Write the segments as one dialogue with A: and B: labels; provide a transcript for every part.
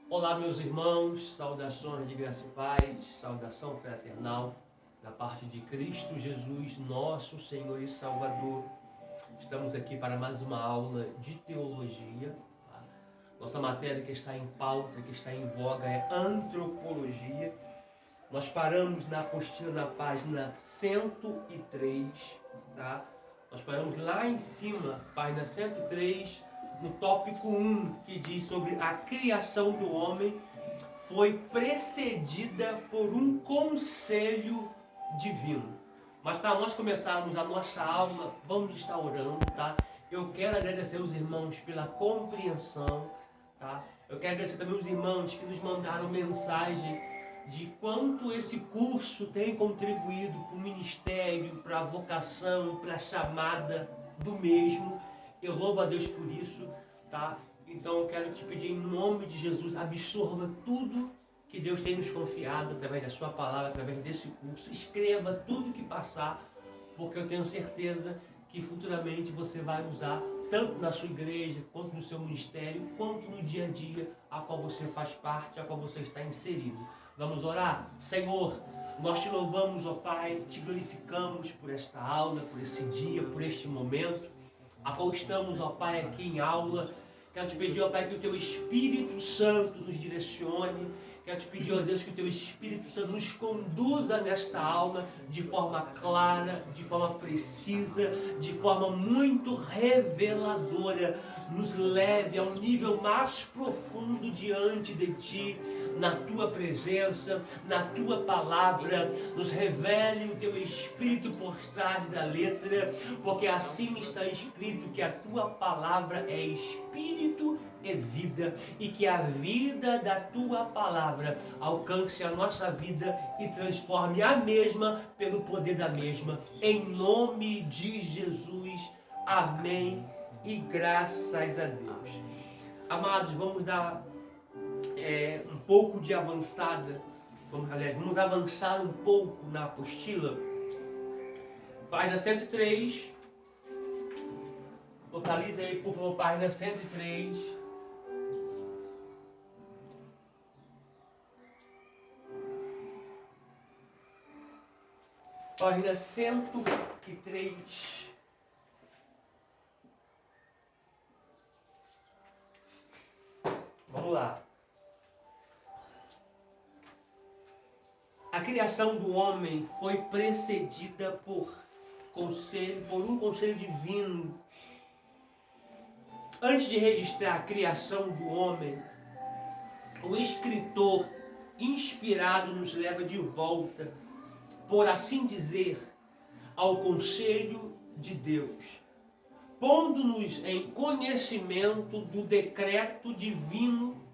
A: Olá, meus irmãos, saudações de graça e paz, saudação fraternal da parte de Cristo Jesus, nosso Senhor e Salvador. Estamos aqui para mais uma aula de teologia. Tá? Nossa matéria que está em pauta, que está em voga é antropologia. Nós paramos na apostila na página 103, tá? Nós paramos lá em cima, página 103, no tópico 1, que diz sobre a criação do homem, foi precedida por um conselho divino. Mas para nós começarmos a nossa aula, vamos estar orando, tá? Eu quero agradecer os irmãos pela compreensão, tá? Eu quero agradecer também os irmãos que nos mandaram mensagem de quanto esse curso tem contribuído para o ministério, para a vocação, para a chamada do mesmo. Eu louvo a Deus por isso, tá? Então eu quero te pedir em nome de Jesus, absorva tudo que Deus tem nos confiado através da sua palavra, através desse curso. Escreva tudo que passar, porque eu tenho certeza que futuramente você vai usar tanto na sua igreja, quanto no seu ministério, quanto no dia a dia a qual você faz parte, a qual você está inserido. Vamos orar? Senhor, nós te louvamos, ó Pai, te glorificamos por esta aula, por esse dia, por este momento, a qual estamos, ó Pai, aqui em aula. Quero te pedir, ó Pai, que o Teu Espírito Santo nos direcione. Quero te pedir, ó Deus, que o Teu Espírito Santo nos conduza nesta aula de forma clara, de forma precisa, de forma muito reveladora. Nos leve a um nível mais profundo diante de Ti, na Tua presença, na Tua palavra. Nos revele o Teu Espírito por trás da letra, porque assim está escrito que a Tua palavra é Espírito e vida, e que a vida da Tua palavra alcance a nossa vida e transforme a mesma pelo poder da mesma, em nome de Jesus, amém e graças a Deus. Amados, vamos dar um pouco de avançada, vamos avançar um pouco na apostila, página 103, localize aí por favor, página 103, página 103. Vamos lá. A criação do homem foi precedida por um conselho divino. Antes de registrar a criação do homem, o escritor inspirado nos leva de volta, por assim dizer, ao conselho de Deus, pondo-nos em conhecimento do decreto divino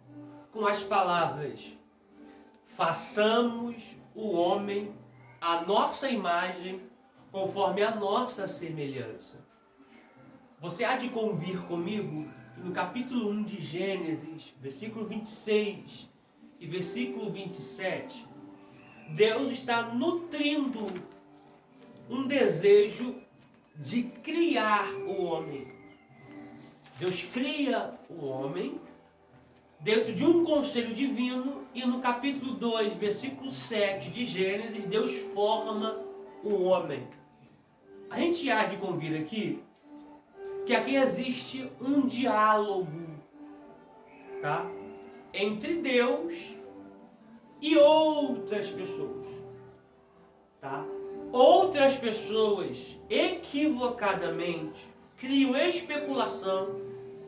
A: com as palavras: façamos o homem à nossa imagem, conforme a nossa semelhança. Você há de convir comigo que no capítulo 1 de Gênesis, versículo 26 e versículo 27, Deus está nutrindo um desejo de criar o homem. Deus cria o homem dentro de um conselho divino, e no capítulo 2, versículo 7 de Gênesis, Deus forma o homem. A gente há de convir aqui que aqui existe um diálogo, tá? Entre Deus e outras pessoas, tá? Outras pessoas equivocadamente criam especulação,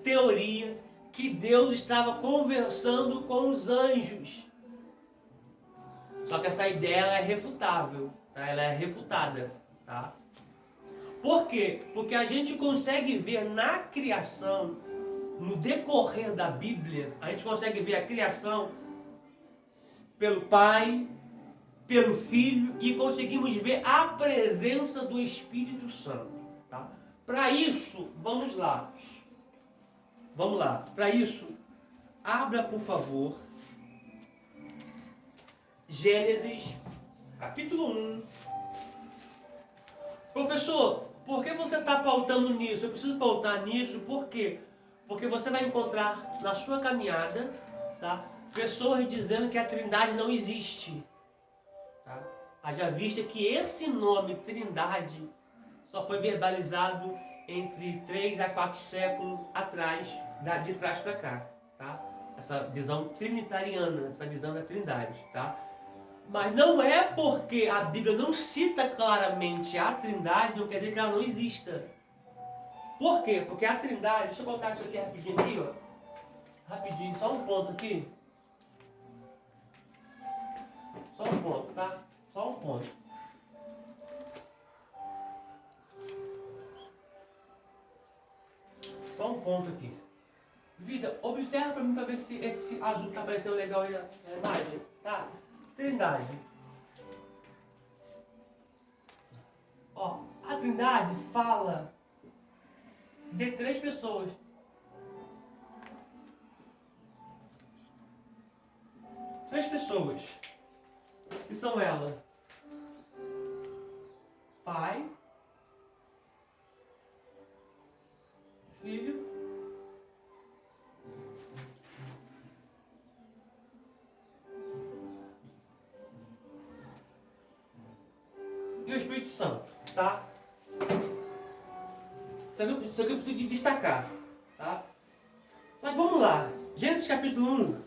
A: teoria, que Deus estava conversando com os anjos. Só que essa ideia ela é refutável, tá? Ela é refutada, tá? Por quê? Porque a gente consegue ver na criação, no decorrer da Bíblia, a gente consegue ver a criação pelo Pai, pelo Filho, e conseguimos ver a presença do Espírito Santo, tá? Para isso, vamos lá. Para isso, abra por favor Gênesis, capítulo 1. Professor, por que você está pautando nisso? Eu preciso pautar nisso, por quê? Porque você vai encontrar na sua caminhada, tá, pessoas dizendo que a Trindade não existe. Tá? Haja vista que esse nome Trindade só foi verbalizado entre 3 a 4 séculos atrás, de trás para cá. Tá? Essa visão trinitariana, essa visão da Trindade. Tá? Mas não é porque a Bíblia não cita claramente a Trindade, não quer dizer que ela não exista. Por quê? Porque a Trindade, deixa eu colocar isso aqui rapidinho aqui, ó. Rapidinho, só um ponto aqui. Só um ponto, tá? Só um ponto. Só um ponto aqui. Vida, observa pra mim pra ver se esse azul tá aparecendo legal aí na imagem, tá? Trindade. Ó, a Trindade fala de 3 pessoas. Três pessoas. Que são elas: Pai, Filho e o Espírito Santo, tá? Isso aqui eu preciso de destacar, tá? Mas vamos lá. Gênesis capítulo 1.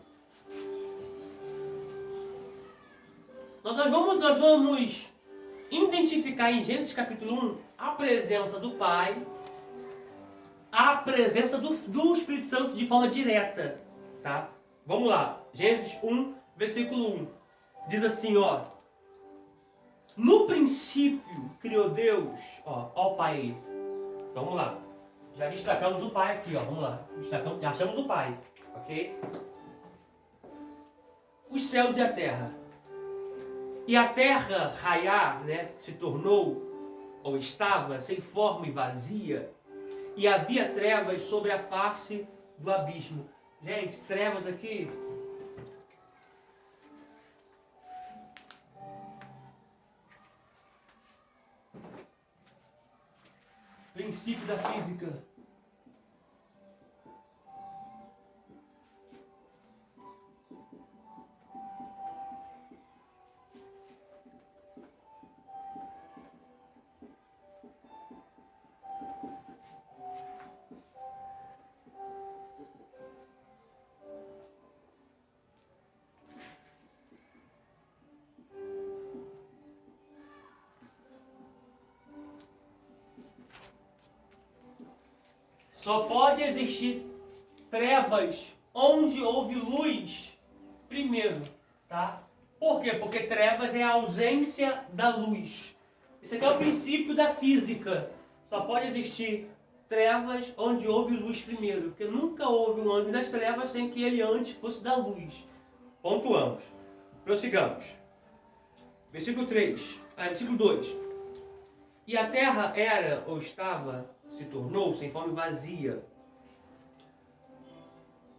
A: Nós vamos identificar em Gênesis capítulo 1 a presença do Pai, a presença do Espírito Santo de forma direta, tá? Vamos lá. Gênesis 1, versículo 1. Diz assim, ó: no princípio criou Deus, ó o Pai. Então vamos lá. Já destacamos o Pai aqui, ó. Vamos lá. Já achamos o Pai, ok? Os céus e a terra. E a terra raiar, né, se tornou, ou estava, sem forma e vazia, e havia trevas sobre a face do abismo. Gente, trevas aqui. Princípio da física. Só pode existir trevas onde houve luz primeiro, tá? Por quê? Porque trevas é a ausência da luz. Isso aqui é o princípio da física. Só pode existir trevas onde houve luz primeiro, porque nunca houve um anjo das trevas sem que ele antes fosse da luz. Pontuamos. Prossigamos. Versículo 3. Versículo 2. E a terra era ou estava, se tornou sem forma e vazia.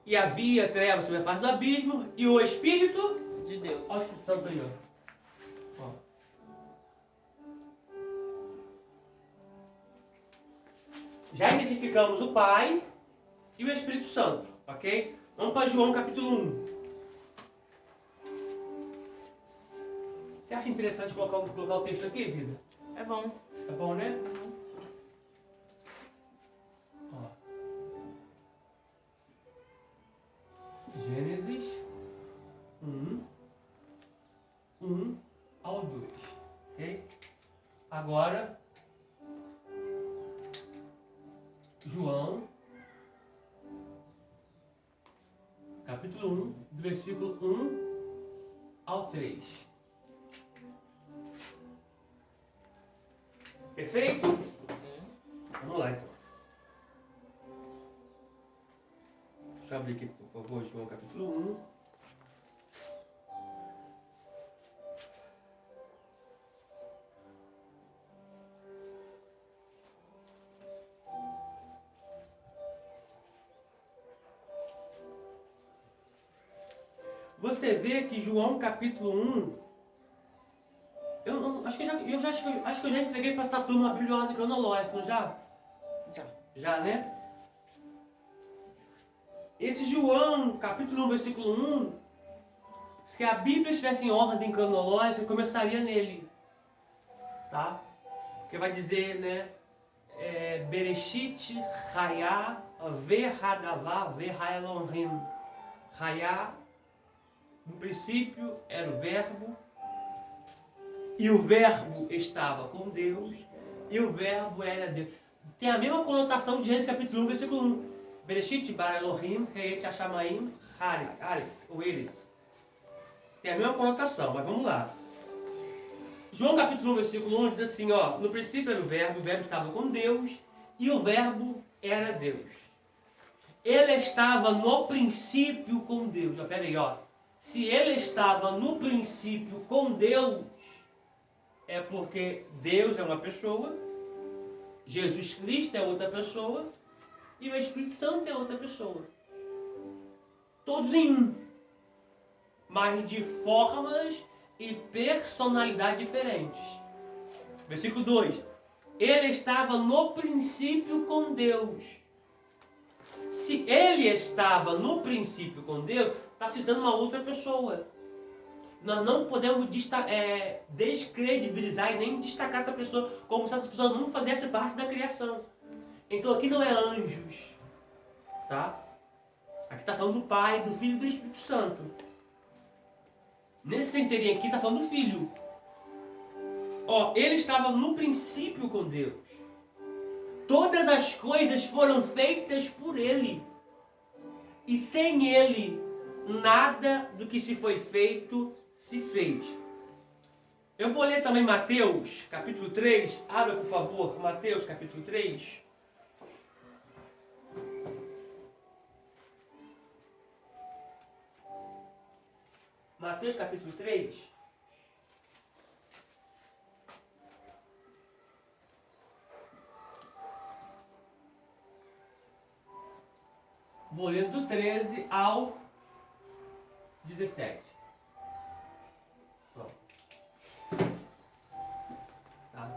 A: E havia trevas sobre a face do abismo, e o Espírito
B: de Deus.
A: Olha o Espírito Santo aí, ó. Já identificamos o Pai e o Espírito Santo, ok? Vamos para João capítulo 1. Você acha interessante colocar o texto aqui, vida?
B: É bom.
A: É bom, né? Ó. Gênesis 1 ao 2. Ok? Agora, João, capítulo 1, do versículo 1 ao 3. Perfeito?
B: Sim.
A: Vamos lá, então. Deixa eu abrir aqui, por favor, João capítulo 1. Você vê que João capítulo 1, acho que eu já entreguei para essa turma a Bíblia em ordem cronológica, não já?
B: Já.
A: Já, né? Esse João capítulo 1, versículo 1, Se a Bíblia estivesse em ordem cronológica, eu começaria nele. Tá? Que vai dizer, né? Bereshit, Hayah, Verhadavá, Verhaelohim. Hayah, no princípio, era o verbo. E o verbo estava com Deus. E o verbo era Deus. Tem a mesma conotação de Gênesis capítulo 1, versículo 1. Bereshit, Bara Elohim, Reet Hashamaim, Haaretz, ou Eretz. Tem a mesma conotação, mas vamos lá. João capítulo 1, versículo 1 diz assim, ó, no princípio era o verbo estava com Deus, e o verbo era Deus. Ele estava no princípio com Deus. Ó, pera aí, ó. Se ele estava no princípio com Deus, é porque Deus é uma pessoa, Jesus Cristo é outra pessoa, e o Espírito Santo é outra pessoa. Todos em um, mas de formas e personalidades diferentes. Versículo 2. Ele estava no princípio com Deus. Se ele estava no princípio com Deus, está citando uma outra pessoa. Nós não podemos descredibilizar e nem destacar essa pessoa como se essa pessoa não fizesse parte da criação. Então aqui não é anjos, tá? Aqui está falando do Pai, do Filho e do Espírito Santo. Nesse centeirinho aqui está falando do Filho. Ó, ele estava no princípio com Deus. Todas as coisas foram feitas por ele. E sem ele, nada do que se foi feito se fez. Eu vou ler também Mateus, capítulo 3. Abra, por favor, Mateus, capítulo 3. Mateus, capítulo 3. Vou ler do 13 ao 17. Tá?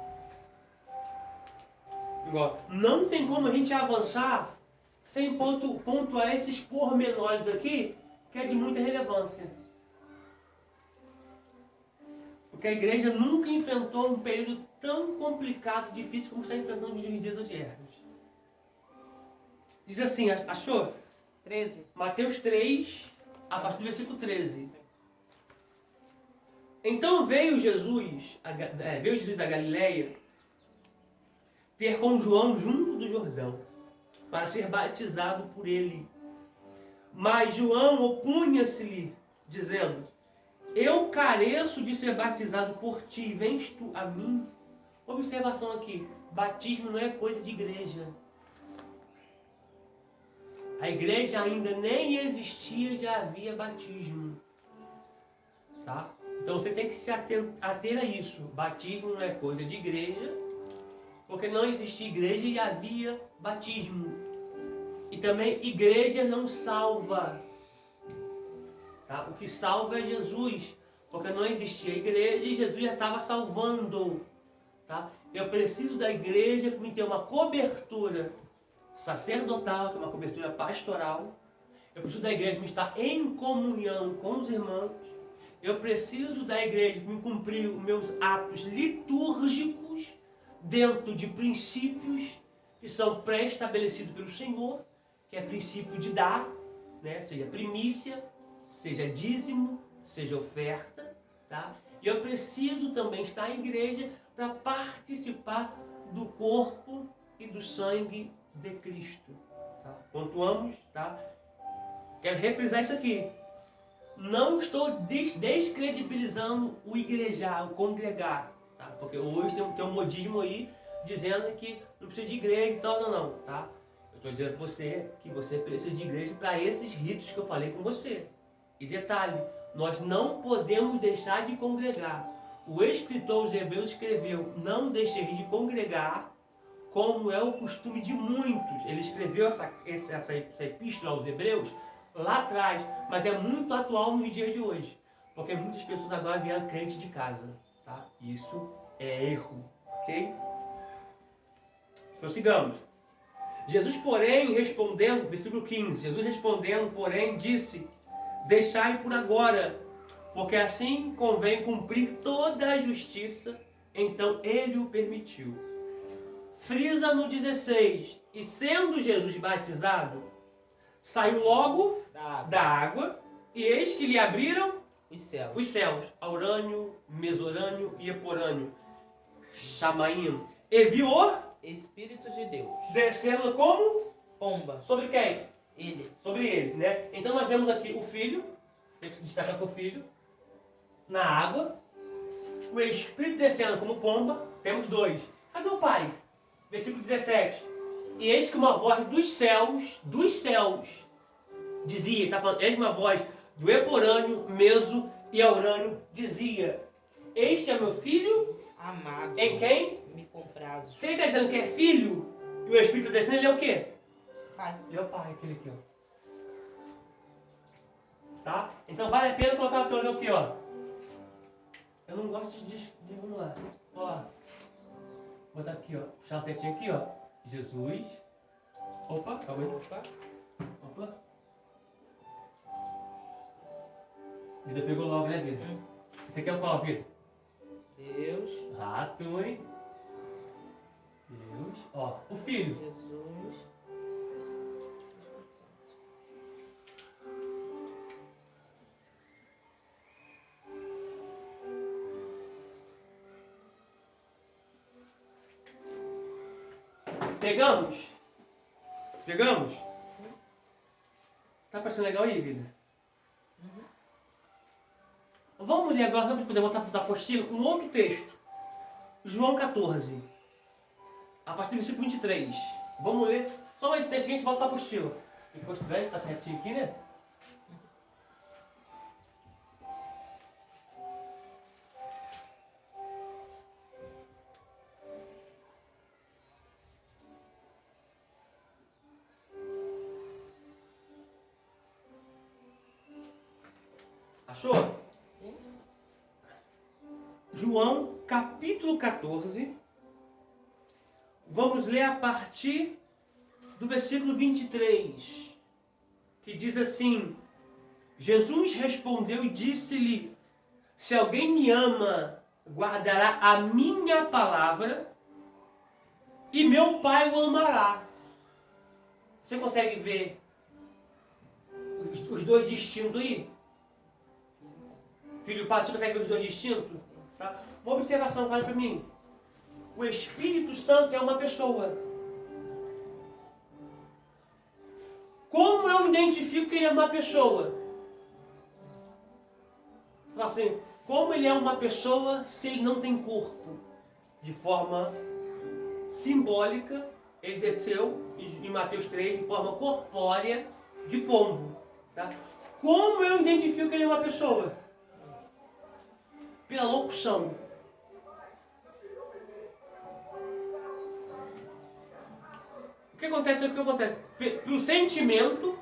A: Igual, não tem como a gente avançar sem pontuar esses pormenores aqui, que é de muita relevância. Porque a igreja nunca enfrentou um período tão complicado e difícil como está enfrentando nos dias odiernos. Diz assim, achou?
B: 13.
A: Mateus 3, a partir do versículo 13. Então veio Jesus da Galileia ter com João junto do Jordão, para ser batizado por ele. Mas João opunha-se-lhe, dizendo: eu careço de ser batizado por ti, vens tu a mim? Observação aqui, batismo não é coisa de igreja. A igreja ainda nem existia, já havia batismo. Tá? Então você tem que se ater a isso. Batismo não é coisa de igreja, porque não existia igreja e havia batismo. E também igreja não salva. Tá? O que salva é Jesus, porque não existia igreja e Jesus já estava salvando. Tá? Eu preciso da igreja para me ter uma cobertura sacerdotal, que é uma cobertura pastoral. Eu preciso da igreja para me estar em comunhão com os irmãos. Eu preciso da igreja para me cumprir os meus atos litúrgicos dentro de princípios que são pré-estabelecidos pelo Senhor, que é princípio de dar, né? Seja primícia, seja dízimo, seja oferta, tá? E eu preciso também estar em igreja para participar do corpo e do sangue de Cristo. Tá? Pontuamos, tá? Quero refrisar isso aqui. Não estou descredibilizando o igrejar, o congregar, tá? Porque hoje tem um modismo aí dizendo que não precisa de igreja e tal, não, tá? Eu estou dizendo para você que você precisa de igreja para esses ritos que eu falei com você. E detalhe, nós não podemos deixar de congregar. O escritor aos Hebreus escreveu: não deixeis de congregar, como é o costume de muitos. Ele escreveu essa epístola aos Hebreus lá atrás, mas é muito atual nos dias de hoje, porque muitas pessoas agora vieram crente de casa, tá? Isso é erro, ok? Prossigamos. Jesus, porém, respondendo, versículo 15, Jesus respondendo, porém, disse: deixai por agora, porque assim convém cumprir toda a justiça, então ele o permitiu. Frisa no 16, e sendo Jesus batizado, saiu logo da água, e eis que lhe abriram os céus, Aurânio, Mesorânio e Eporânio, Chamaim, e viu o
B: Espírito de Deus
A: descendo como?
B: pomba
A: Sobre quem?
B: ele.
A: Sobre ele, né? Então nós vemos aqui o Filho, destaca com o Filho, na água, o Espírito descendo como pomba, temos dois. Cadê o Pai? Versículo 17. E eis que uma voz dos céus, dizia, está falando, eis que uma voz do Eporânio, Meso e Aurânio, dizia, este é meu Filho,
B: Amado.
A: em quem?
B: Me comprazo.
A: Se ele está dizendo que é Filho, e o Espírito descendo, ele é o quê?
B: Pai.
A: Ele é o Pai, aquele aqui, ó. Tá? Então vale a pena colocar o teu olho aqui, ó. Eu não gosto de vamos lá. Ó. Vou botar aqui, ó. Puxar uma setinha aqui, ó. Jesus. Opa, calma aí. Opa. Vida pegou logo, né, vida? Esse aqui é o qual, vida?
B: Deus.
A: Rato, hein? Deus. Ó, o Filho.
B: Jesus.
A: Pegamos? Pegamos?
B: Sim.
A: Tá parecendo legal aí, vida? Vamos ler agora, para poder voltar para a apostila, um outro texto. João 14. A partir do versículo 23. Vamos ler só esse texto que a gente volta para a apostila. Ficou estranho, tá certinho aqui, né? Achou?
B: Sim.
A: João, capítulo 14. Vamos ler a partir do versículo 23, que diz assim: Jesus respondeu e disse-lhe: se alguém me ama, guardará a minha palavra, e meu Pai o amará. Você consegue ver os dois distintos aí? Filho e Pai, você consegue ver os dois distintos? Tá? Uma observação, vale para mim. O Espírito Santo é uma pessoa. Como eu identifico que ele é uma pessoa? Fala assim, como ele é uma pessoa se ele não tem corpo? De forma simbólica, ele desceu em Mateus 3 de forma corpórea de pombo. Tá? Como eu identifico que ele é uma pessoa? Pela locução. O que acontece? O que acontece? Pelo sentimento,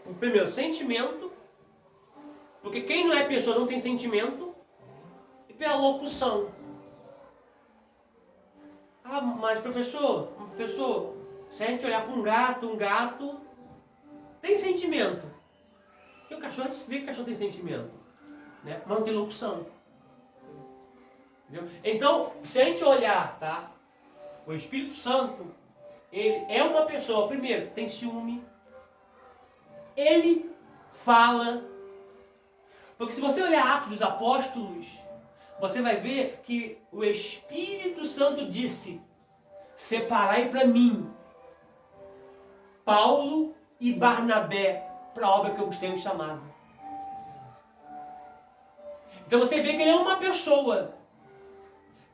A: o primeiro sentimento, porque quem não é pessoa não tem sentimento, e pela locução. Ah, mas professor, se a gente olhar para um gato tem sentimento. Porque o cachorro, a gente vê que o cachorro tem sentimento, né? Mas não tem locução. Entendeu? Então, se a gente olhar, tá? O Espírito Santo, ele é uma pessoa, primeiro, tem ciúme. Ele fala. Porque se você olhar Atos dos Apóstolos, você vai ver que o Espírito Santo disse: separai para mim Paulo e Barnabé para a obra que eu vos tenho chamado. Então você vê que ele é uma pessoa.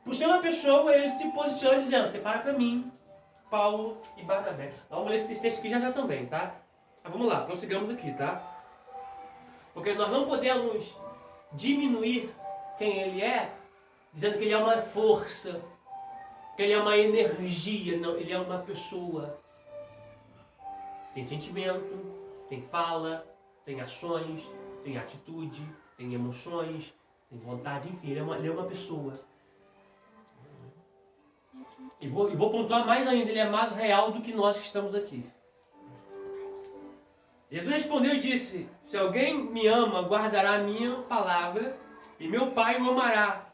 A: Por ser uma pessoa, ele se posiciona dizendo: separa para mim Paulo e Barnabé. Vamos ler esse texto aqui já também, tá? Mas vamos lá, prossigamos aqui, tá? Porque nós não podemos diminuir quem ele é, dizendo que ele é uma força, que ele é uma energia. Não, ele é uma pessoa. Tem sentimento, tem fala, tem ações, tem atitude, tem emoções, tem vontade, enfim, ele é uma pessoa. E vou pontuar mais ainda, ele é mais real do que nós que estamos aqui. Jesus respondeu e disse: se alguém me ama, guardará a minha palavra, e meu Pai o amará.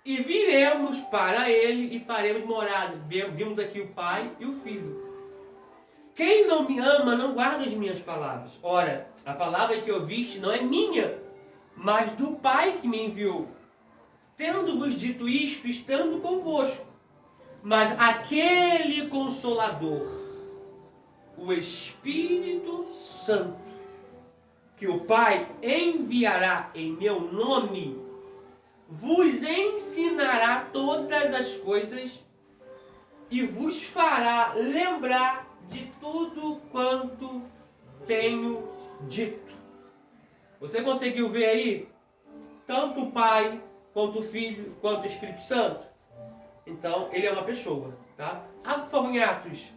A: E viremos para ele e faremos morada. Vimos aqui o Pai e o Filho. Quem não me ama não guarda as minhas palavras. Ora, a palavra que ouviste não é minha, mas do Pai que me enviou. Tendo-vos dito isto, estando convosco. Mas aquele Consolador, o Espírito Santo, que o Pai enviará em meu nome, vos ensinará todas as coisas e vos fará lembrar de tudo quanto tenho dito. Você conseguiu ver aí? Tanto o Pai, quanto o Filho, quanto o Espírito Santo? Então, ele é uma pessoa, tá? Por favor, em Atos.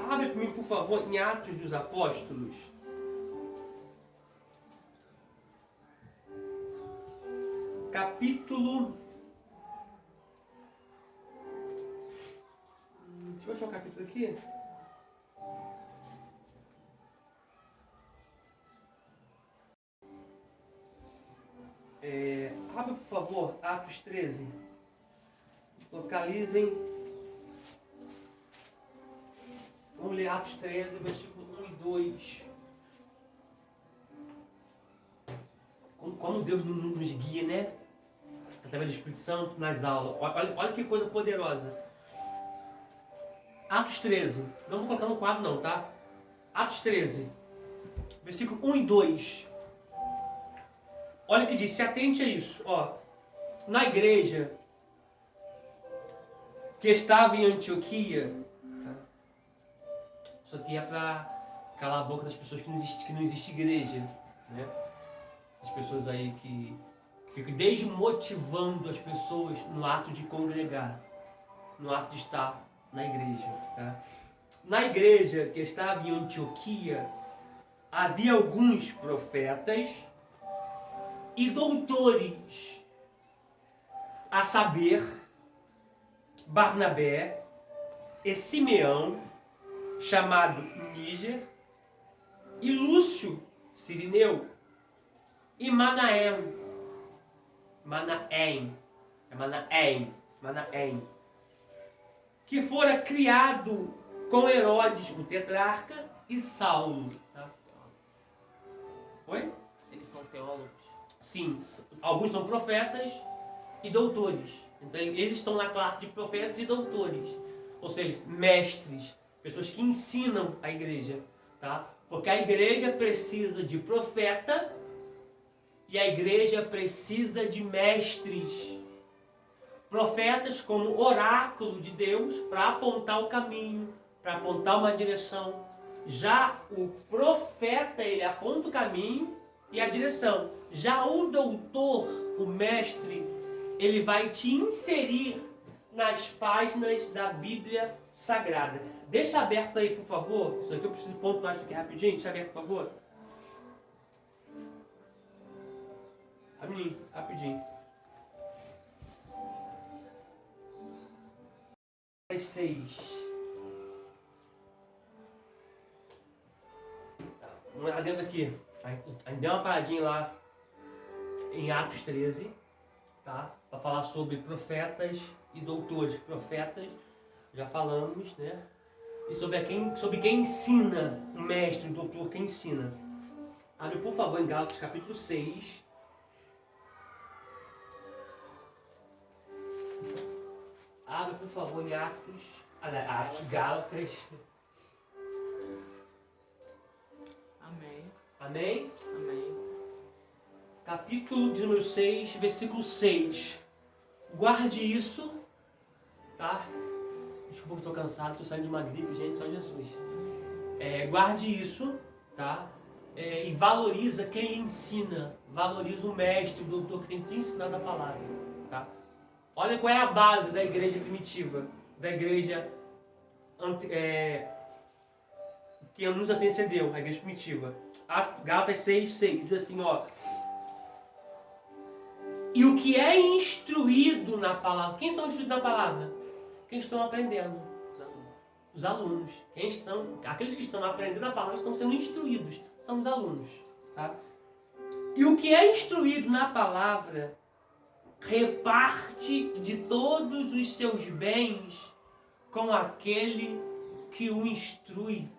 A: Abre para mim, por favor, em Atos dos Apóstolos. Capítulo... Deixa eu achar o capítulo aqui. Abre, por favor, Atos 13. Localizem. Vamos ler Atos 13, versículo 1 e 2. Como Deus nos guia, né? Através do Espírito Santo nas aulas. Olha que coisa poderosa. Atos 13. Não vou colocar no quadro não, tá? Atos 13. Versículo 1 e 2. Olha o que diz. Se atente a isso. Ó, na igreja que estava em Antioquia. Tá? Isso aqui é para calar a boca das pessoas que não existe igreja. Né? As pessoas aí que ficam desmotivando as pessoas no ato de congregar. No ato de estar na igreja. Tá? Na igreja que estava em Antioquia, havia alguns profetas e doutores, a saber, Barnabé e Simeão, chamado Níger, e Lúcio, Cirineu, e Manaém, que fora criado com Herodes, o tetrarca, e Saulo. Tá? Oi?
B: Eles são teólogos.
A: Sim, alguns são profetas e doutores. Então eles estão na classe de profetas e doutores. Ou seja, mestres, pessoas que ensinam a igreja. Tá? Porque a igreja precisa de profeta e a igreja precisa de mestres. Profetas como oráculo de Deus para apontar o caminho, para apontar uma direção. Já o profeta, ele aponta o caminho e a direção. Já o doutor, o mestre, ele vai te inserir nas páginas da Bíblia Sagrada. Deixa aberto aí, por favor. Isso aqui eu preciso pontuar isso aqui rapidinho. Deixa aberto, por favor. Rapidinho. 6. Um adendo aqui. A gente deu uma paradinha lá em Atos 13, tá? Para falar sobre profetas e doutores. Profetas, já falamos, né? E sobre quem ensina, o mestre, o doutor, quem ensina. Abre, por favor, em Gálatas capítulo 6. Abre, por favor, em Gálatas.
B: Amém.
A: Amém?
B: Amém.
A: Capítulo de número 6, versículo 6. Guarde isso, tá? Desculpa que eu tô cansado, estou saindo de uma gripe, gente, só Jesus. Guarde isso, tá? E valoriza quem lhe ensina. Valoriza o mestre, o doutor que tem te ensinado a palavra, tá? Olha qual é a base da igreja primitiva, da igreja que nos antecedeu, a igreja primitiva. Gálatas 6, 6, diz assim, ó: E o que é instruído na palavra. Quem são instruídos na palavra? Quem estão aprendendo. Os alunos. Aqueles que estão aprendendo a palavra estão sendo instruídos. São os alunos. Tá? E o que é instruído na palavra reparte de todos os seus bens com aquele que o instrui.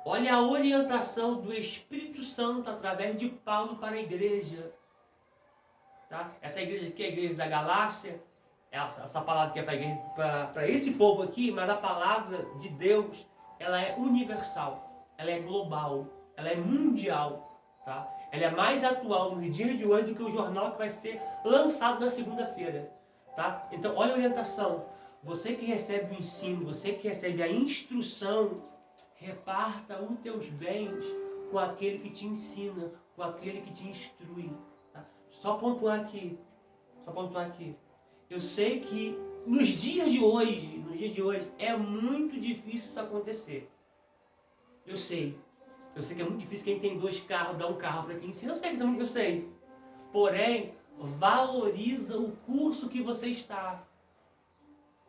A: Olha a orientação do Espírito Santo através de Paulo para a igreja. Tá? Essa igreja aqui é a igreja da Galácia. Essa palavra que é para esse povo aqui, mas a palavra de Deus, ela é universal, ela é global, ela é mundial. Tá? Ela é mais atual nos dias de hoje do que o jornal que vai ser lançado na segunda-feira. Tá? Então, olha a orientação. Você que recebe o ensino, você que recebe a instrução, reparta os teus bens com aquele que te ensina, com aquele que te instrui. Tá? Só pontuar aqui. Eu sei que nos dias de hoje, é muito difícil isso acontecer. Eu sei que é muito difícil quem tem 2 carros dar um carro para quem ensina. Eu sei. Porém, valoriza o curso que você está.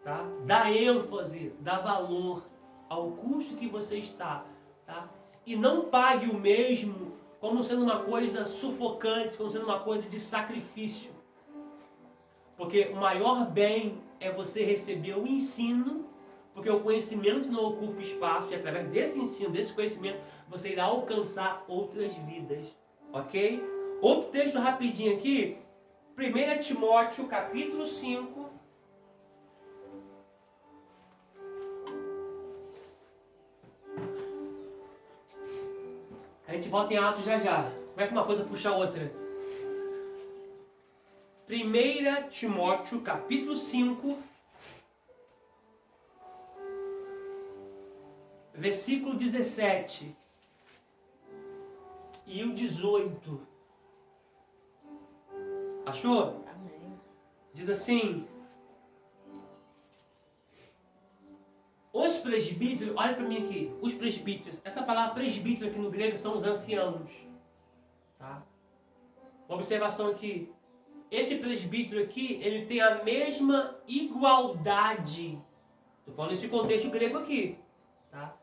A: Tá? Dá ênfase, dá valor ao curso que você está. Tá? E não pague o mesmo como sendo uma coisa sufocante, como sendo uma coisa de sacrifício. Porque o maior bem é você receber o ensino, porque o conhecimento não ocupa espaço, e através desse ensino, desse conhecimento, você irá alcançar outras vidas. Ok? Outro texto rapidinho aqui, 1 Timóteo, capítulo 5. A gente volta em Atos já. Como é que uma coisa puxa a outra? 1 Timóteo, capítulo 5, versículo 17 e o 18. Achou?
B: Amém.
A: Diz assim: os presbíteros, olha para mim aqui, os presbíteros, essa palavra presbítero aqui no grego são os anciãos. Tá? Uma observação aqui. Esse presbítero aqui, ele tem a mesma igualdade. Estou falando nesse contexto grego aqui. Tá?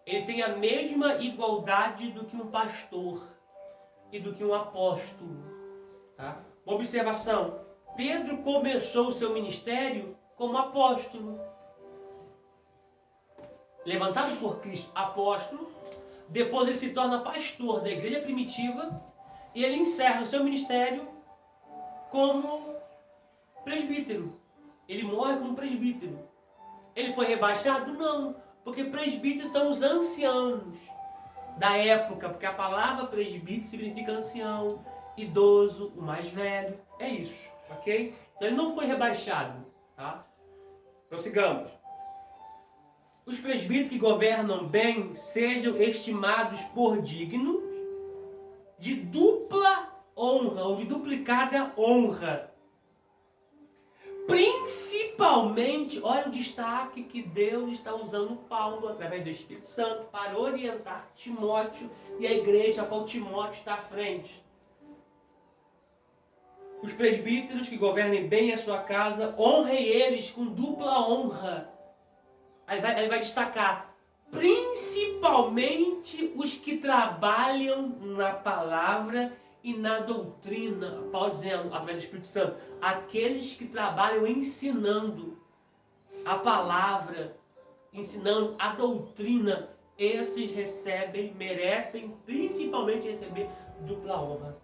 A: Ele tem a mesma igualdade do que um pastor e do que um apóstolo. Tá? Uma observação. Pedro começou o seu ministério como apóstolo. Levantado por Cristo, apóstolo. Depois ele se torna pastor da igreja primitiva. E ele encerra o seu ministério como presbítero. Ele morre como presbítero. Ele foi rebaixado? Não, porque presbíteros são os anciãos da época, porque a palavra presbítero significa ancião, idoso, o mais velho. É isso, ok? Então ele não foi rebaixado. Tá? Prossigamos. Os presbíteros que governam bem sejam estimados por dignos de dupla honra, ou de duplicada honra. Principalmente, olha o destaque que Deus está usando Paulo, através do Espírito Santo, para orientar Timóteo e a igreja a qual Timóteo está à frente. Os presbíteros que governem bem a sua casa, honrem eles com dupla honra. Aí vai destacar, principalmente os que trabalham na palavra e na doutrina. Paulo dizendo, através do Espírito Santo, aqueles que trabalham ensinando a palavra, ensinando a doutrina, esses merecem principalmente receber dupla honra.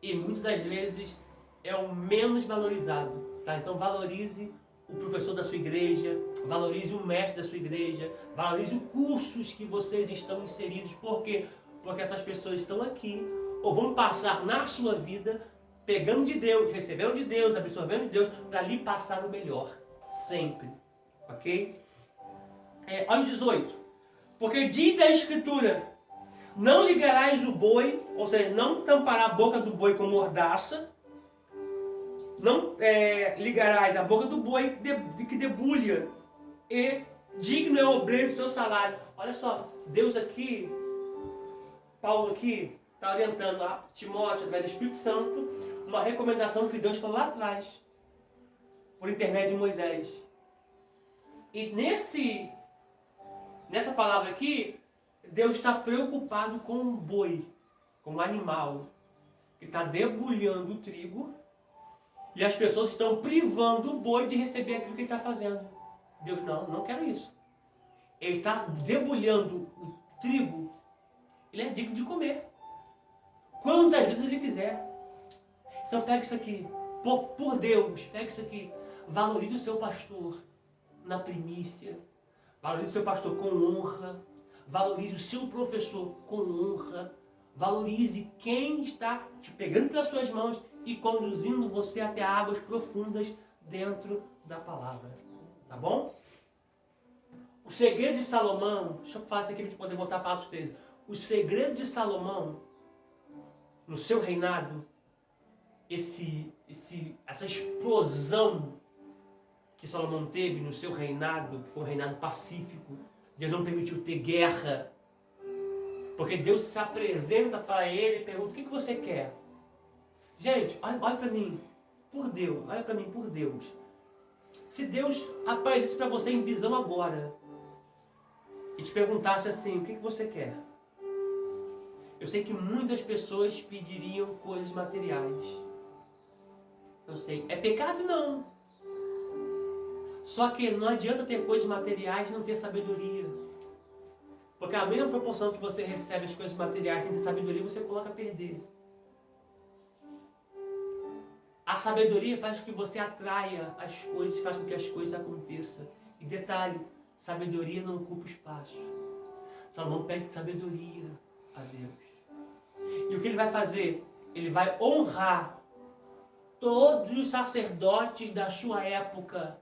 A: E muitas das vezes é o menos valorizado. Tá? Então valorize o professor da sua igreja, valorize o mestre da sua igreja, valorize os cursos que vocês estão inseridos. Por quê? Porque essas pessoas estão aqui, ou vão passar na sua vida, pegando de Deus, recebendo de Deus, absorvendo de Deus, para lhe passar o melhor. Sempre. Ok? Olha o 18. Porque diz a Escritura, não ligarás o boi, ou seja, não tampará a boca do boi com mordaça, não ligarás a boca do boi que debulha, e digno é o obreiro do seu salário. Olha só, Deus aqui, Paulo aqui, está orientando a Timóteo, através do Espírito Santo, uma recomendação que Deus falou lá atrás, por intermédio de Moisés. E nessa palavra aqui, Deus está preocupado com um boi, com um animal, que está debulhando o trigo, e as pessoas estão privando o boi de receber aquilo que ele está fazendo. Deus, não quero isso. Ele está debulhando o trigo, ele é digno de comer. Quantas vezes ele quiser. Então pega isso aqui, por Deus, pega isso aqui. Valorize o seu pastor na primícia. Valorize o seu pastor com honra. Valorize o seu professor com honra. Valorize quem está te pegando pelas suas mãos e conduzindo você até águas profundas dentro da palavra. Tá bom? O segredo de Salomão, deixa eu falar isso aqui para a gente poder voltar para Atos 13. O segredo de Salomão, no seu reinado, essa explosão que Salomão teve no seu reinado, que foi um reinado pacífico, Deus não permitiu ter guerra, porque Deus se apresenta para ele e pergunta: o que você quer? Gente, olha para mim, por Deus, olha para mim, por Deus. Se Deus aparecesse para você em visão agora e te perguntasse assim: o que você quer? Eu sei que muitas pessoas pediriam coisas materiais. Eu sei, é pecado? Não. Só que não adianta ter coisas materiais e não ter sabedoria. Porque a mesma proporção que você recebe as coisas materiais sem ter sabedoria, você coloca a perder. A sabedoria faz com que você atraia as coisas, faz com que as coisas aconteçam. E detalhe, sabedoria não ocupa espaço. Salomão pede sabedoria a Deus. E o que ele vai fazer? Ele vai honrar todos os sacerdotes da sua época,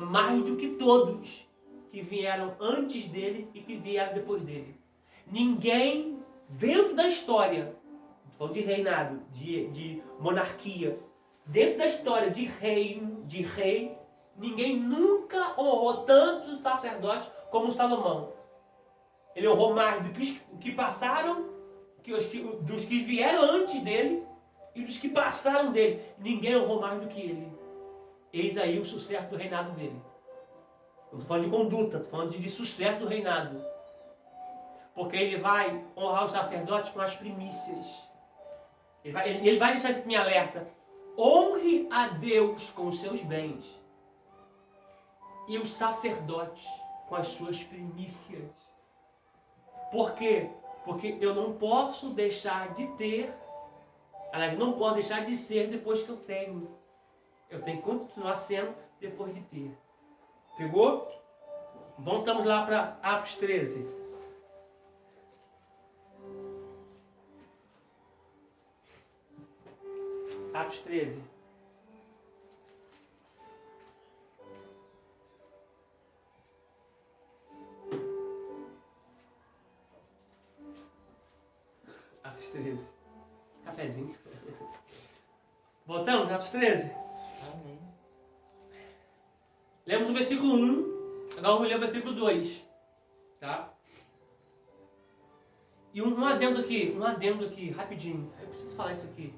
A: mais do que todos que vieram antes dele e que vieram depois dele. Ninguém dentro da história, falando de reinado, de monarquia, dentro da história de rei, ninguém nunca honrou tantos sacerdotes como Salomão. Ele honrou mais do que os que passaram, dos que vieram antes dele e dos que passaram dele. Ninguém honrou mais do que ele. Eis aí o sucesso do reinado dele. Não estou falando de conduta, estou falando de sucesso do reinado. Porque ele vai honrar os sacerdotes com as primícias. Ele vai deixar isso em alerta. Honre a Deus com os seus bens. E os sacerdotes com as suas primícias. Por quê? Porque eu não posso deixar de ter, aliás, não posso deixar de ser depois que eu tenho. Eu tenho que continuar sendo depois de ter. Pegou? Voltamos lá para Atos 13. Atos 13. Atos 13. Cafezinho. Voltamos, Atos 13?
B: Amém.
A: Lemos o versículo 1, agora vamos ler o versículo 2. Tá? E um adendo aqui, rapidinho. Eu preciso falar isso aqui.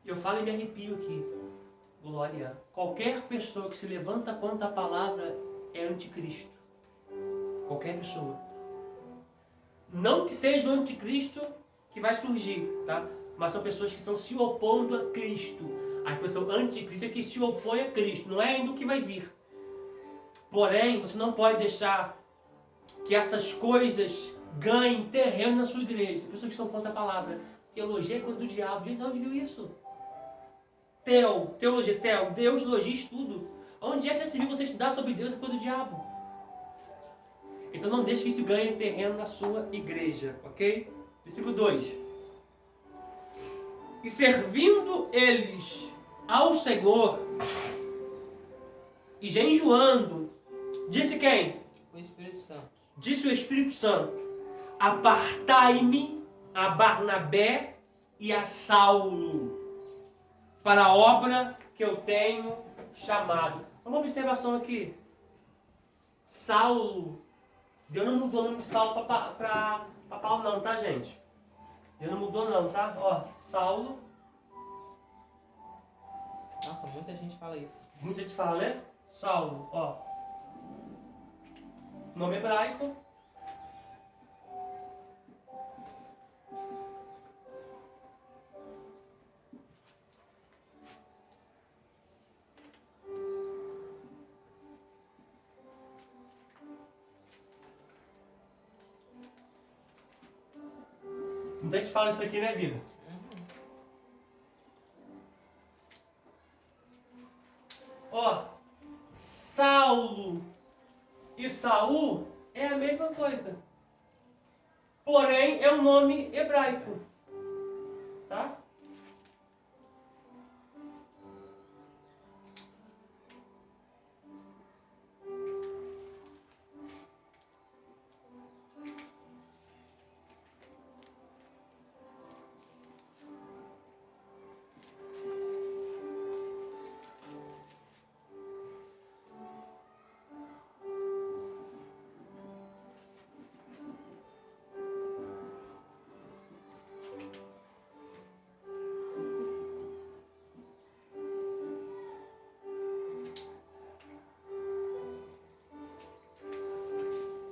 A: Eu falo e me arrepio aqui. Glória. Qualquer pessoa que se levanta contra a palavra é anticristo. Qualquer pessoa. Não que seja o anticristo que vai surgir, tá? Mas são pessoas que estão se opondo a Cristo. A pessoa anticristo é que se opõe a Cristo, não é ainda o que vai vir. Porém, você não pode deixar que essas coisas ganhem terreno na sua igreja. Pessoas que estão contra a palavra. Teologia é coisa do diabo. Gente, onde viu isso? Teologia, Deus, logia, estudo. Onde é que já se viu você estudar sobre Deus? É coisa do diabo. Então não deixe que isso ganhe terreno na sua igreja, ok? Versículo 2. E servindo eles ao Senhor e jejuando, disse quem?
B: O Espírito Santo.
A: Disse o Espírito Santo: apartai-me a Barnabé e a Saulo para a obra que eu tenho chamado. Uma observação aqui. Saulo, Deus não mudou o nome de Saulo para Paulo não, tá, gente? Deus não mudou não, tá? Ó, Saulo
B: Nossa, muita gente fala isso.
A: Muita gente fala, né? Saulo, ó. Nome hebraico. Muita gente fala isso aqui, né, vida? Ó, Saulo e Saul é a mesma coisa. Porém, é um nome hebraico. Tá?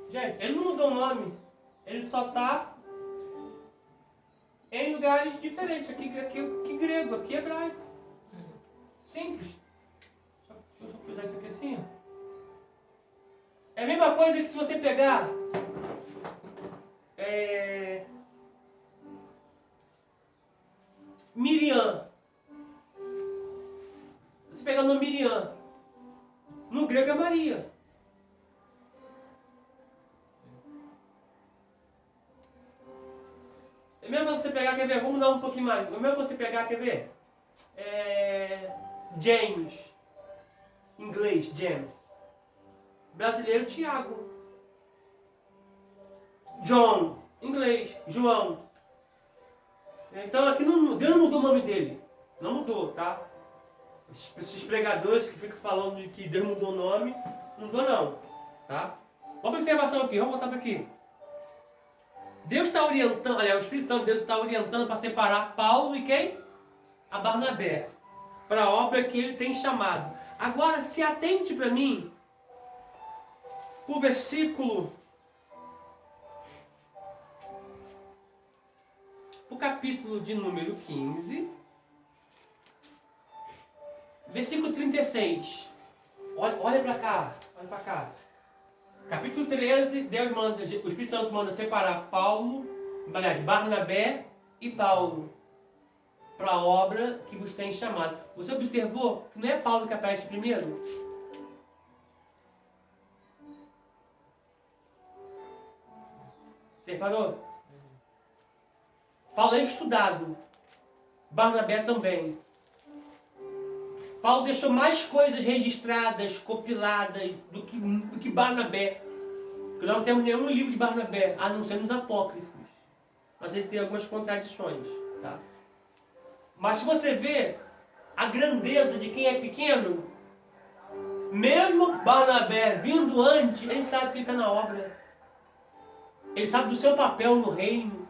A: Gente, ele não mudou o nome. Ele só está em lugares diferentes. Aqui grego, aqui hebraico. Simples. Deixa eu fazer isso aqui assim, ó. É a mesma coisa que se você pegar Miriam. Você pegar o nome Miriam. No grego é Maria. É mesmo você pegar, quer ver? Vamos dar um pouquinho mais. É mesmo você pegar, quer ver? James. Inglês, James. Brasileiro, Tiago. John. Inglês, João. Então aqui Deus não mudou o nome dele. Não mudou, tá? Esses pregadores que ficam falando de que Deus mudou o nome, não mudou não. Tá? Vamos para a observação aqui, vamos voltar para aqui. Deus está orientando, aliás, o Espírito Santo de Deus está orientando para separar Paulo e quem? A Barnabé. Para a obra que ele tem chamado. Agora, se atente para mim, o versículo, o capítulo de número 15, versículo 36. Olha para cá, olha para cá. Capítulo 13, Deus manda, o Espírito Santo manda separar Barnabé e Paulo para a obra que vos tem chamado. Você observou que não é Paulo que aparece primeiro? Você reparou? Paulo é estudado. Barnabé também. Paulo deixou mais coisas registradas, compiladas do que Barnabé. Porque nós não temos nenhum livro de Barnabé, a não ser nos apócrifos. Mas ele tem algumas contradições. Tá? Mas se você vê a grandeza de quem é pequeno, mesmo Barnabé vindo antes, ele sabe que ele está na obra. Ele sabe do seu papel no reino.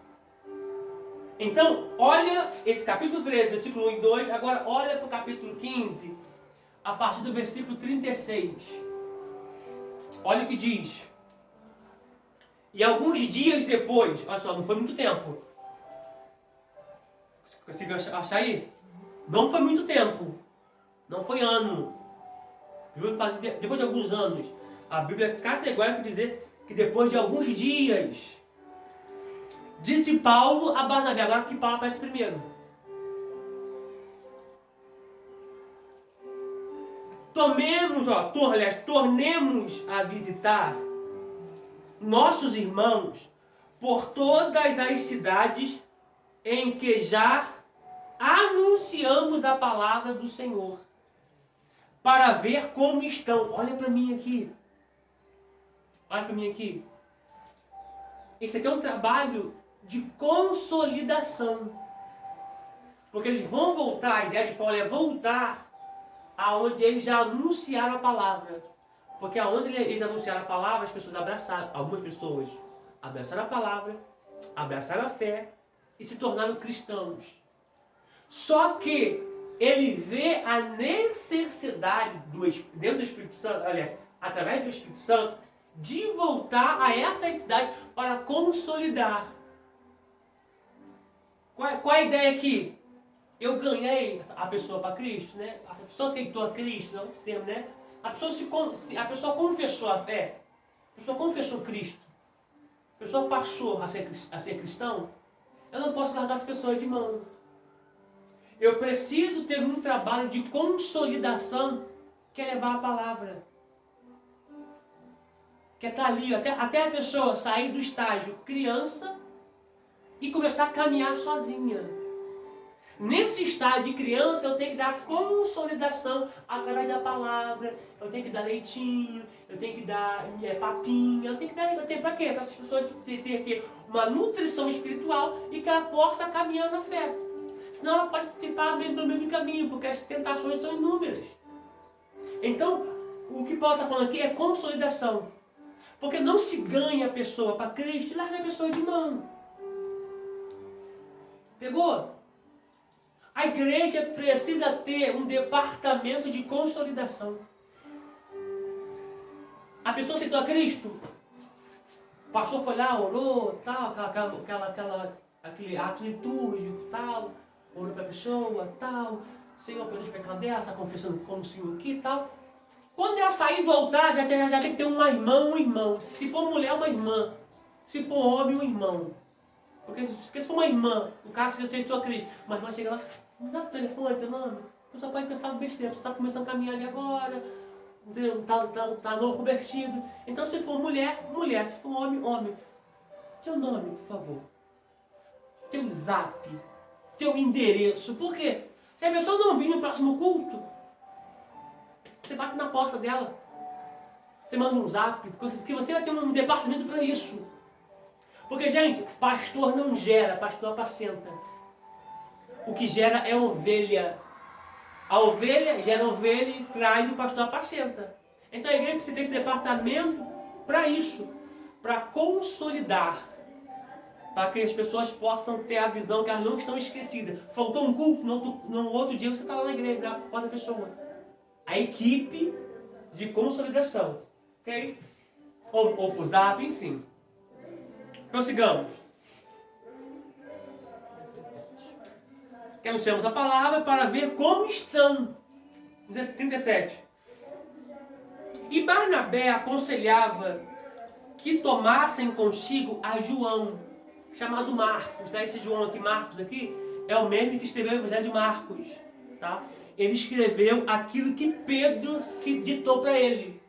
A: Então, olha esse capítulo 13, versículo 1 e 2. Agora, olha para o capítulo 15, a partir do versículo 36. Olha o que diz. E alguns dias depois, olha só, não foi muito tempo. Conseguiu achar aí? Não foi muito tempo. Não foi ano. Depois de alguns anos. A Bíblia é categórica dizer que depois de alguns dias, disse Paulo a Barnabé. Agora que Paulo aparece primeiro. Tornemos a visitar nossos irmãos por todas as cidades em que já anunciamos a palavra do Senhor, para ver como estão. Olha para mim aqui. Olha para mim aqui. Isso aqui é um trabalho de consolidação. Porque eles vão voltar, a ideia de Paulo é voltar aonde eles já anunciaram a palavra. Porque aonde eles anunciaram a palavra, as pessoas abraçaram. Algumas pessoas abraçaram a palavra, abraçaram a fé e se tornaram cristãos. Só que ele vê a necessidade dentro do Espírito Santo, aliás, através do Espírito Santo, de voltar a essa cidade para consolidar. Qual a ideia aqui? Eu ganhei a pessoa para Cristo, né? A pessoa aceitou a Cristo, não é muito tempo, né? A pessoa confessou a fé, a pessoa confessou Cristo, a pessoa passou a ser cristão. Eu não posso largar as pessoas de mão. Eu preciso ter um trabalho de consolidação, que é levar a palavra. Que é estar ali, até a pessoa sair do estágio criança e começar a caminhar sozinha. Nesse estágio de criança, eu tenho que dar consolidação através da palavra, eu tenho que dar leitinho, eu tenho que dar papinha, eu tenho para quê? Para essas pessoas terem aqui uma nutrição espiritual e que ela possa caminhar na fé. Senão ela pode ficar no meio do caminho, porque as tentações são inúmeras. Então, o que Paulo está falando aqui é consolidação. Porque não se ganha a pessoa para Cristo e larga a pessoa de mão. Pegou? A igreja precisa ter um departamento de consolidação. A pessoa aceitou a Cristo, passou, foi lá, orou, tal, aquele ato litúrgico, tal, orou para a pessoa, tal, Senhor, perdoa os pecados dela, está confessando como o Senhor aqui, tal. Quando ela sair do altar, já tem que ter uma irmã, um irmão. Se for mulher, uma irmã. Se for homem, um irmão. Porque se for uma irmã, o cara se aceitou a Cristo, uma irmã chega lá, não dá o telefone, teu nome. A pessoa pode pensar besteira, você está começando a caminhar ali agora, está novo convertido. Então se for mulher, mulher. Se for homem, homem. Teu nome, por favor. Teu zap. Teu endereço. Por quê? Se a pessoa não vir no próximo culto, você bate na porta dela. Você manda um zap, porque você vai ter um departamento para isso. Porque, gente, pastor não gera, pastor apacenta. O que gera é ovelha. A ovelha gera ovelha e traz, o pastor apacenta. Então a igreja precisa ter esse departamento para isso, para consolidar, para que as pessoas possam ter a visão que elas não estão esquecidas. Faltou um culto, no outro dia você está lá na igreja, na porta da pessoa. A equipe de consolidação, ok? Ou por zap, enfim. Prossigamos. Que anunciamos a palavra para ver como estão. 37. E Barnabé aconselhava que tomassem consigo a João, chamado Marcos. Tá? Esse João aqui, Marcos aqui, é o mesmo que escreveu o Evangelho de Marcos. Tá? Ele escreveu aquilo que Pedro se ditou para ele.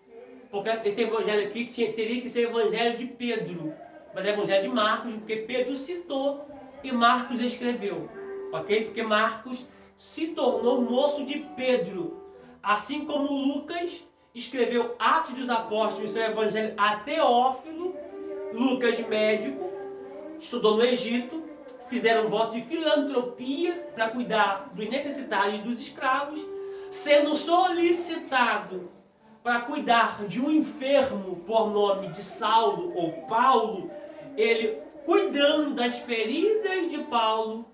A: Porque esse evangelho aqui teria que ser o Evangelho de Pedro. Mas é o Evangelho de Marcos, porque Pedro citou e Marcos escreveu. Ok? Porque Marcos se tornou moço de Pedro. Assim como Lucas escreveu Atos dos Apóstolos, seu evangelho a Teófilo. Lucas, médico, estudou no Egito, fizeram um voto de filantropia para cuidar dos necessitados e dos escravos, sendo solicitado para cuidar de um enfermo por nome de Saulo ou Paulo, ele cuidando das feridas de Paulo,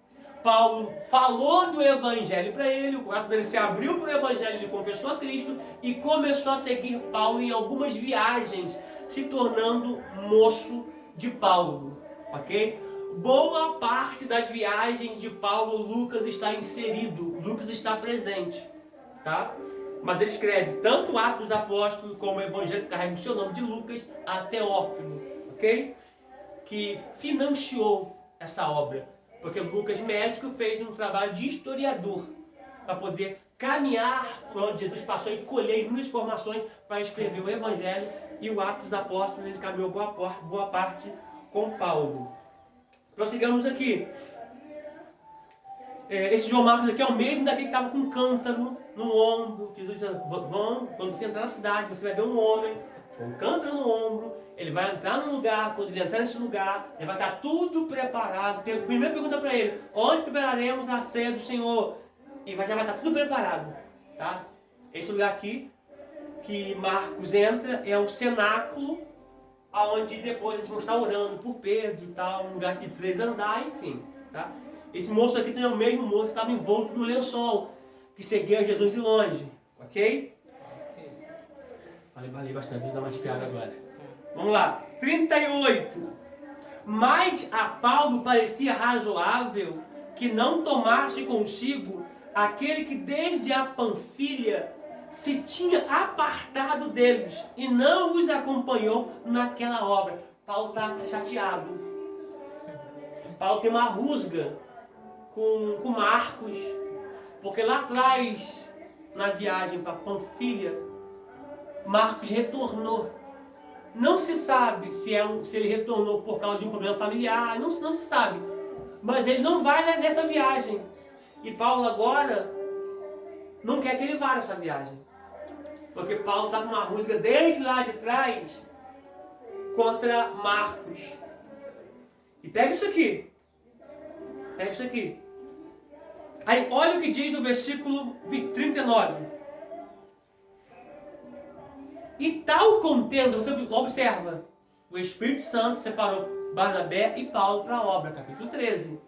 A: Paulo falou do evangelho para ele, o coração dele se abriu para o evangelho, ele confessou a Cristo e começou a seguir Paulo em algumas viagens, se tornando moço de Paulo, ok? Boa parte das viagens de Paulo, Lucas está inserido, Lucas está presente, tá? Mas ele escreve tanto Atos dos Apóstolos como o Evangelho que carrega o seu nome de Lucas a Teófilo, ok? Que financiou essa obra, porque Lucas, médico, fez um trabalho de historiador para poder caminhar por onde Jesus passou e colher inúmeras informações para escrever o Evangelho, e o Atos dos Apóstolos ele caminhou boa parte com Paulo. Prossigamos aqui. Esse João Marcos aqui é o mesmo daquele que estava com um cântaro no ombro. Jesus disse, quando você entrar na cidade, você vai ver um homem com um cântaro no ombro. Ele vai entrar no lugar, quando ele entrar nesse lugar, ele vai estar tudo preparado. Primeiro pergunta para ele, onde prepararemos a ceia do Senhor? E já vai estar tudo preparado. Tá? Esse lugar aqui, que Marcos entra, é o cenáculo, onde depois eles vão estar orando por Pedro e tal, um lugar de 3 andares, enfim. Tá? Esse moço aqui também é o mesmo moço que estava envolto no lençol. que seguiam Jesus de longe. Ok? Falei bastante, vou dar mais piada agora. Vamos lá. 38. Mas a Paulo parecia razoável que não tomasse consigo aquele que desde a Panfilha se tinha apartado deles e não os acompanhou naquela obra. Paulo está chateado. Paulo tem uma rusga com Marcos, porque lá atrás, na viagem para Panfilha, Marcos retornou. Não se sabe se ele retornou por causa de um problema familiar, não se sabe. Mas ele não vai nessa viagem. E Paulo agora não quer que ele vá nessa viagem. Porque Paulo está com uma rusga desde lá de trás contra Marcos. E pega isso aqui. Pega isso aqui. Aí olha o que diz o versículo 39. E tal contenda, você observa, o Espírito Santo separou Barnabé e Paulo para a obra, capítulo 13.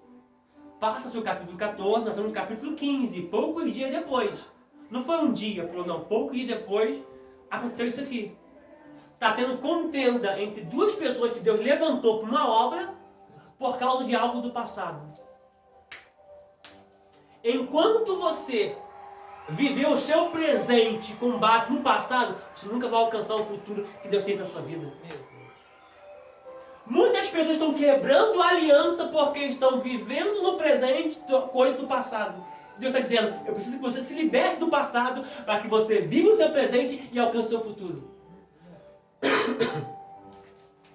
A: Passa-se o capítulo 14, nós estamos no capítulo 15, poucos dias depois. Não foi um dia, não, poucos dias depois aconteceu isso aqui. Está tendo contenda entre duas pessoas que Deus levantou para uma obra por causa de algo do passado. Enquanto você viver o seu presente com base no passado, você nunca vai alcançar o futuro que Deus tem para a sua vida. Muitas pessoas estão quebrando a aliança porque estão vivendo no presente coisas do passado. Deus está dizendo, eu preciso que você se liberte do passado para que você viva o seu presente e alcance o seu futuro.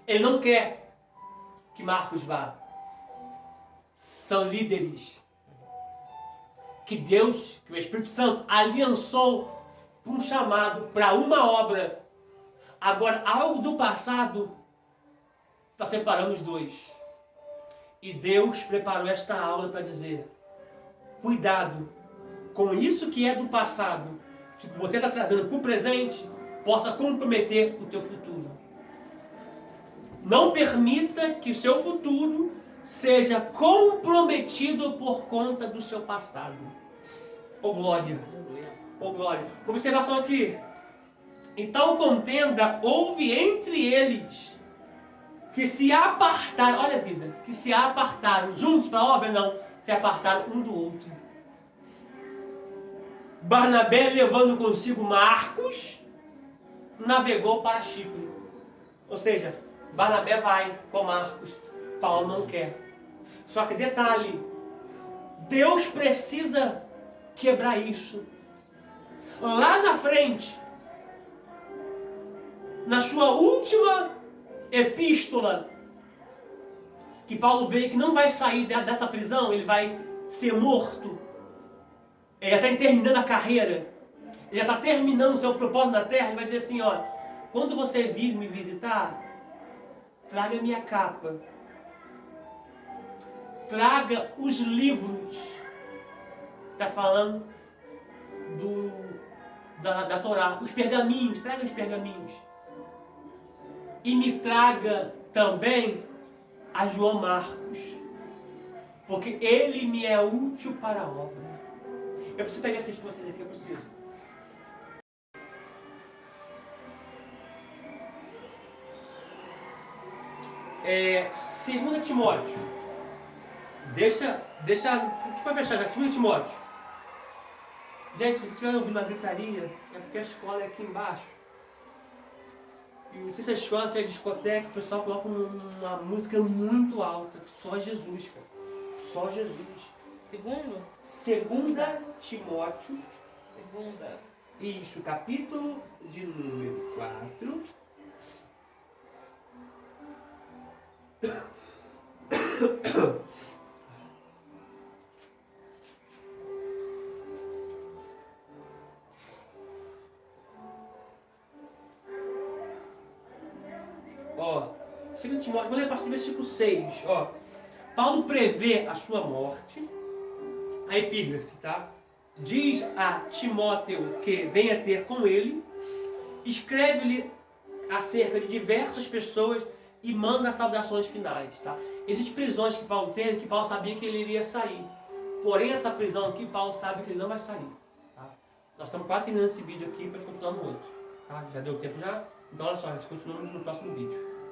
A: Ele não quer que Marcos vá. São líderes que Deus, que o Espírito Santo aliançou para um chamado, para uma obra. Agora, algo do passado está separando os dois. E Deus preparou esta aula para dizer, cuidado com isso que é do passado, que você está trazendo para o presente, possa comprometer o teu futuro. Não permita que o seu futuro seja comprometido por conta do seu passado. Ô glória! Ô glória! Observação aqui. Então contenda houve entre eles que se apartaram, olha a vida, que se apartaram juntos para a obra, não, se apartaram um do outro. Barnabé, levando consigo Marcos, navegou para Chipre. Ou seja, Barnabé vai com Marcos, Paulo não quer. Só que detalhe, Deus precisa quebrar isso. Lá na frente, na sua última epístola, que Paulo vê que não vai sair dessa prisão, ele vai ser morto. Ele já está terminando a carreira. Ele já está terminando o seu propósito na terra. Ele vai dizer assim, ó, quando você vir me visitar, traga a minha capa. Traga os livros. Está falando da Torá. Os pergaminhos. Traga os pergaminhos. E me traga também a João Marcos. Porque ele me é útil para a obra. Eu preciso pegar esse texto de vocês aqui, eu preciso. Segunda Timóteo. Deixa aqui para fechar já. Segunda Timóteo. Gente, se vocês estiverem ouvindo uma gritaria, é porque a escola é aqui embaixo. E não sei se a escola, se é discoteca, o pessoal coloca uma música muito alta. Só Jesus, cara. Só Jesus. Segunda Timóteo. Isso, capítulo de número 4. Ó, 2 Timóteo, vou ler a partir do versículo 6. Ó, Paulo prevê a sua morte. A epígrafe, tá? Diz a Timóteo que venha ter com ele, escreve-lhe acerca de diversas pessoas e manda saudações finais, tá? Existem prisões que Paulo teve, que Paulo sabia que ele iria sair. Porém, essa prisão aqui, Paulo sabe que ele não vai sair. Nós estamos quase terminando esse vídeo aqui para continuar no outro. Tá? Já deu tempo já? Então olha só, a gente continua no próximo vídeo.